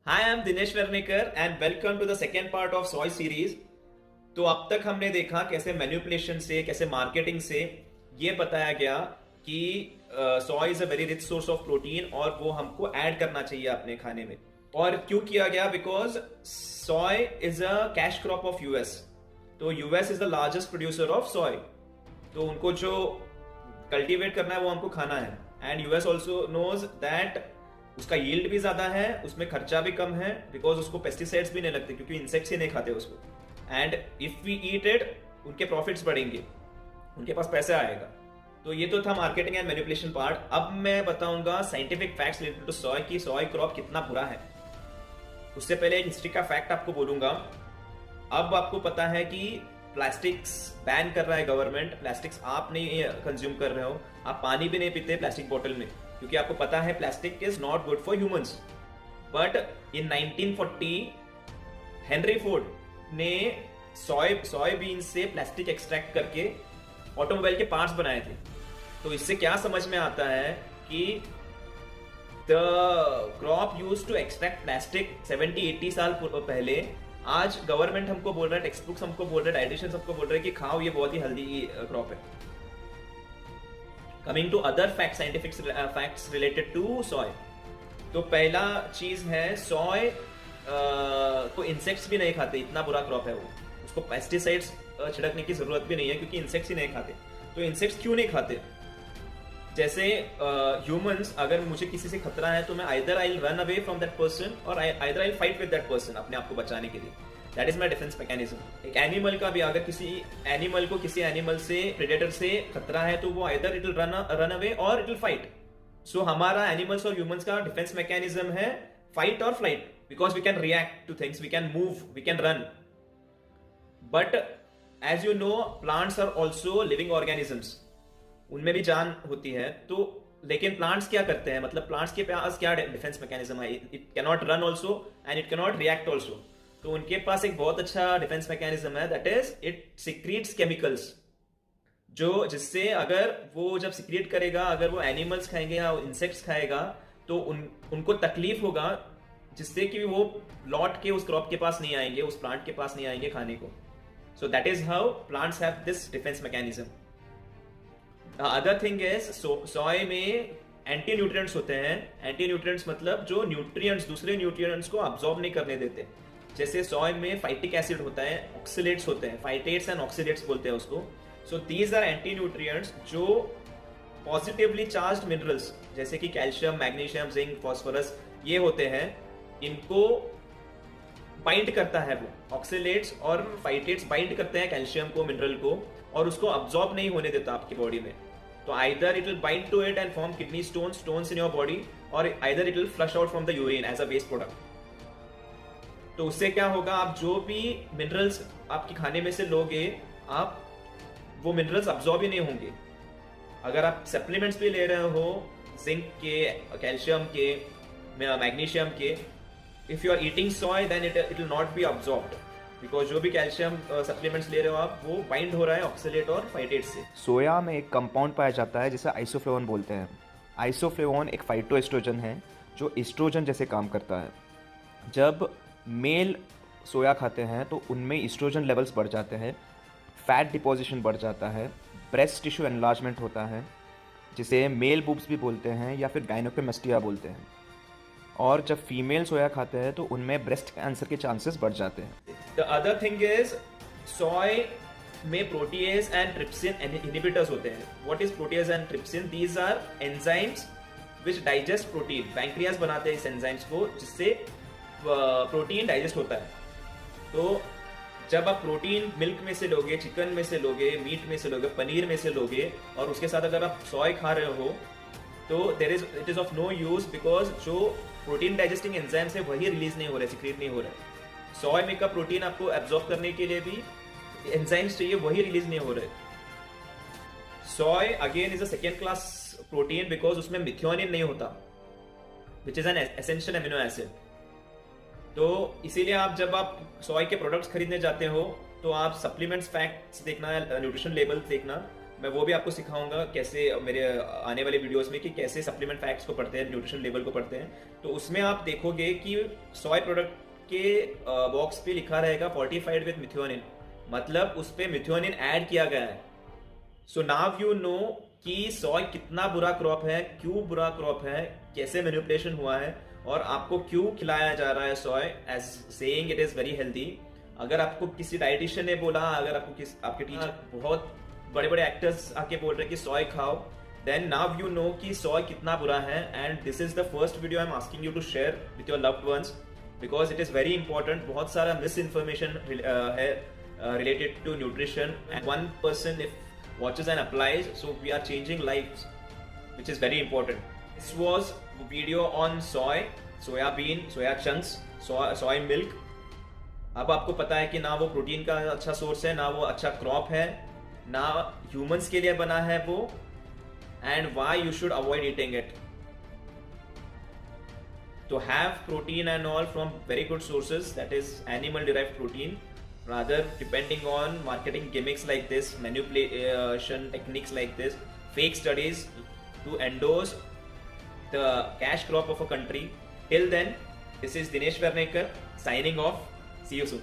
Hi, I'm Dinesh Vernikar and welcome to the second part of soy series। तो अब तक हमने देखा कैसे मैन्युपुलेशन से, कैसे मार्केटिंग से ये बताया गया कि soy is a very rich source of protein और वो हमको ऐड करना चाहिए अपने खाने में। और क्यों किया गया? Because soy is a cash crop of US. तो US is the largest producer of soy, तो उनको जो कल्टीवेट करना है वो हमको खाना है। And US also knows that उसका यील्ड भी ज्यादा है, उसमें खर्चा भी कम है, बिकॉज उसको पेस्टिसाइड्स भी नहीं लगते क्योंकि इंसेक्ट्स ही नहीं खाते उसको। And if we eat it, उनके प्रॉफिट्स बढ़ेंगे, उनके पास पैसा आएगा। तो ये तो था मार्केटिंग एंड मैनिपुलेशन पार्ट। अब मैं बताऊंगा साइंटिफिक फैक्ट्स रिलेटेड टू सोय की सोय क्रॉप कितना बुरा है। उससे पहले एक हिस्ट्री का फैक्ट आपको बोलूंगा। अब आपको पता है कि प्लास्टिक्स बैन कर रहा है गवर्नमेंट। प्लास्टिक्स आप नहीं कंज्यूम कर रहे हो, आप पानी भी नहीं पीते प्लास्टिक बोतल में, क्योंकि आपको पता है plastic is not good for humans. But in 1940 Henry Ford ने सोयाबीन से प्लास्टिक एक्सट्रैक्ट करके ऑटोमोबाइल के पार्ट्स बनाए थे। तो इससे क्या समझ में आता है कि the crop use to extract plastic 70-80 साल पहले, आज गवर्नमेंट हमको बोल रहा है, टेक्स्ट बुक्स हमको बोल रहे हैं, डाइटिशियंस हमको बोल रहे हैं कि खाओ, ये बहुत ही हेल्दी क्रॉप है। Coming to other fact, scientific facts related to soy. तो पहला चीज है, सोय को इंसेक्ट्स भी नहीं खाते, इतना बुरा क्रॉप है वो। उसको पेस्टिसाइड्स छिड़कने की जरूरत भी नहीं है क्योंकि इंसेक्ट्स ही नहीं खाते। तो इंसेक्ट्स क्यों नहीं खाते? जैसे ह्यूमंस, अगर मुझे किसी से खतरा है तो मैं either I will run away from that person और either I will fight with that person, अपने आप को बचाने के लिए। That is my defence mechanism. एक एनिमल का भी, अगर किसी एनिमल को किसी एनिमल से, प्रेडेटर से खतरा है, तो वो either it will run away और इट विल फाइट। सो हमारा एनिमल्स और ह्यूमंस का डिफेंस मैकेनिज्म है फाइट और flight, because we can react to things, we can move, we can run. But as you know, plants are also living organisms, उनमें भी जान होती है। तो लेकिन प्लांट्स क्या करते हैं, मतलब प्लांट्स के पास क्या डिफेंस मैकेनिज्म है? It can not run also and it can not react also. तो उनके पास एक बहुत अच्छा डिफेंस मैकेनिज्म है, that is it secretes chemicals, जो जिससे अगर वो जब सिक्रीट करेगा, अगर वो एनिमल्स खाएंगे या इंसेक्ट्स खाएगा तो उनको तकलीफ होगा, जिससे कि वो लौट के उस क्रॉप के पास नहीं आएंगे, उस प्लांट के पास नहीं आएंगे खाने को। So that is how plants have this defence mechanism. Other thing is, soy में एंटी न्यूट्रिएंट्स होते हैं। एंटी न्यूट्रिएंट्स मतलब जो न्यूट्रिएंट्स दूसरे न्यूट्रिएंट्स को अब्सॉर्ब नहीं करने देते। जैसे सोय में फाइटिक एसिड होता है, ऑक्सीलेट्स होते हैं, फाइटेट्स एंड ऑक्सीलेट्स बोलते हैं उसको। So these are anti nutrients जो पॉजिटिवली चार्ज्ड मिनरल्स जैसे कि कैल्शियम, मैग्नीशियम, जिंक, फास्फोरस, ये होते हैं, इनको बाइंड करता है वो। ऑक्सीलेट्स और फाइटेट्स बाइंड करते हैं कैल्शियम को, मिनरल को, और उसको अब्सॉर्ब नहीं होने देता आपकी बॉडी में। तो either it will bind to it and form kidney stones in your body, और either it will flush out from the urine as a waste product. तो उससे क्या होगा, आप जो भी मिनरल्स आपके खाने में से लोगे, आप वो मिनरल्स अब्सॉर्ब ही नहीं होंगे। अगर आप सप्लीमेंट्स भी ले रहे हो, जिंक के, कैल्शियम के, मैग्नीशियम के, if you are eating soy then it will not be absorbed, because जो भी कैल्शियम सप्लीमेंट्स ले रहे हो आप, वो बाइंड हो रहा है ऑक्सीलेट और फाइटेट से। सोया में एक कंपाउंड पाया जाता है जिसे आइसोफ्लेवोन बोलते हैं। आइसोफ्लेवोन एक फाइटोएस्ट्रोजन है जो एस्ट्रोजन जैसे काम करता है। जब मेल सोया खाते हैं तो उनमें एस्ट्रोजन लेवल्स बढ़ जाते हैं, फैट डिपोजिशन बढ़ जाता है, ब्रेस्ट टिश्यू एनलार्जमेंट होता है, जिसे मेल बूब्स भी बोलते हैं या फिर गायनोकोमेस्टिया बोलते हैं। और जब फीमेल सोया खाते हैं तो उनमें ब्रेस्ट कैंसर के चांसेस बढ़ जाते हैं। The other thing is, soy में प्रोटीएज एंड ट्रिप्सिन इनहिबिटर्स होते हैं। What is protease and trypsin? These are enzymes which digest protein. Pancreas बनाते हैं इस एंजाइम्स को, जिससे प्रोटीन डाइजेस्ट होता है। तो जब आप प्रोटीन मिल्क में से लोगे, चिकन में से लोगे, मीट में से लोगे, पनीर में से लोगे, और उसके साथ अगर आप सोय खा रहे हो, तो it is of no use, because जो प्रोटीन डाइजेस्टिंग एंजाइम्स है वही रिलीज नहीं हो रहे, सिक्रीट नहीं हो रहे। सोय में का प्रोटीन आपको एब्जॉर्ब करने के लिए भी एंजाइम्स चाहिए, वही रिलीज नहीं हो रहे। Soy again is a second class protein because उसमें मिथ्योनिन नहीं होता, which is an essential amino acid. तो इसीलिए आप जब आप सोय के प्रोडक्ट्स खरीदने जाते हो तो आप सप्लीमेंट्स फैक्ट्स देखना, न्यूट्रिशन लेबल देखना, मैं वो भी आपको सिखाऊंगा कैसे, मेरे आने वाले वीडियोस में, कि कैसे सप्लीमेंट फैक्ट्स को पढ़ते हैं, न्यूट्रिशन लेवल को पढ़ते हैं। तो उसमें आप देखोगे कि सोय प्रोडक्ट के बॉक्स पे लिखा रहेगा फोर्टिफाइड विद मिथ्योनिन, मतलब उस पे मिथ्योनिन ऐड किया गया है। सो नाउ यू नो कि सोय कितना बुरा क्रॉप है, क्यों बुरा क्रॉप है, कैसे मैनिपुलेशन हुआ है, और आपको क्यों खिलाया जा रहा है soy as saying it is very healthy. अगर आपको किसी डाइटिशियन ने बोला, अगर आपको आपके टीचर, बहुत बड़े बड़े एक्टर्स आके बोल रहे हैं कि सोय खाओ, देन नाउ यू नो कि सोय कितना बुरा है। And this is the first video I am asking you to share with your loved ones, because it is very important. बहुत सारा मिस इन्फॉर्मेशन है related to nutrition, and one person if watches and applies, so we are changing lives, which is very important. This was video on soy, soya bean, soya chunks, soy milk. अब आपको पता है कि ना वो protein का अच्छा source है, ना वो अच्छा क्रॉप है, ना ह्यूमंस के लिए बना है वो, and why you should avoid eating it. To have protein and all from very good sources, that is animal derived protein, rather depending on marketing gimmicks like this, manipulation techniques like this, fake studies to endorse the cash crop of a country. Till then, this is Dinesh Varnekar signing off. See you soon.